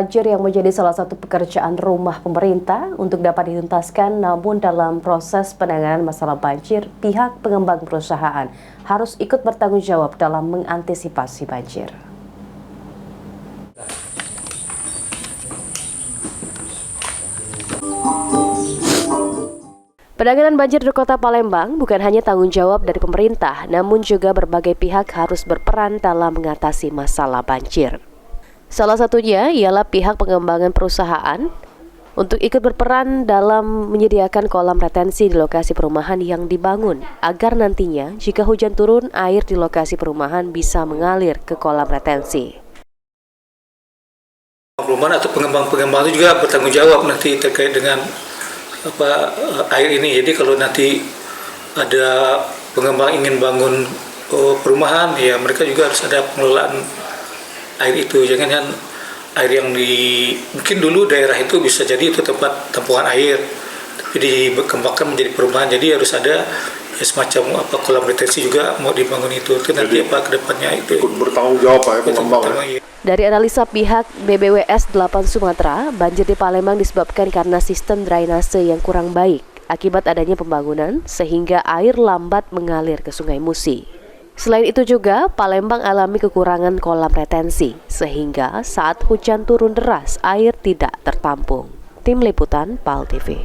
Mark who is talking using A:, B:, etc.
A: banjir yang menjadi salah satu pekerjaan rumah pemerintah untuk dapat dituntaskan, namun dalam proses penanganan masalah banjir, pihak pengembang perusahaan harus ikut bertanggung jawab dalam mengantisipasi banjir. Penanganan banjir di Kota Palembang bukan hanya tanggung jawab dari pemerintah, namun juga berbagai pihak harus berperan dalam mengatasi masalah banjir. Salah satunya ialah pihak pengembangan perusahaan untuk ikut berperan dalam menyediakan kolam retensi di lokasi perumahan yang dibangun, agar nantinya jika hujan turun, air di lokasi perumahan bisa mengalir ke kolam retensi.
B: Perumahan atau pengembang-pengembang itu juga bertanggung jawab nanti terkait dengan air ini. Jadi kalau nanti ada pengembang ingin bangun perumahan, ya mereka juga harus ada pengelolaan air itu. Jangan air yang mungkin dulu daerah itu bisa jadi itu tempat tampungan air, tapi dikembangkan menjadi perumahan. Jadi harus ada ya semacam kolam retensi juga mau dibangun itu nanti kedepannya itu
C: ikut bertanggung jawab ya pengembang.
A: Dari analisa pihak BBWS 8 Sumatera, banjir di Palembang disebabkan karena sistem drainase yang kurang baik akibat adanya pembangunan sehingga air lambat mengalir ke Sungai Musi. Selain itu juga, Palembang alami kekurangan kolam retensi sehingga saat hujan turun deras air tidak tertampung. Tim Liputan PAL TV.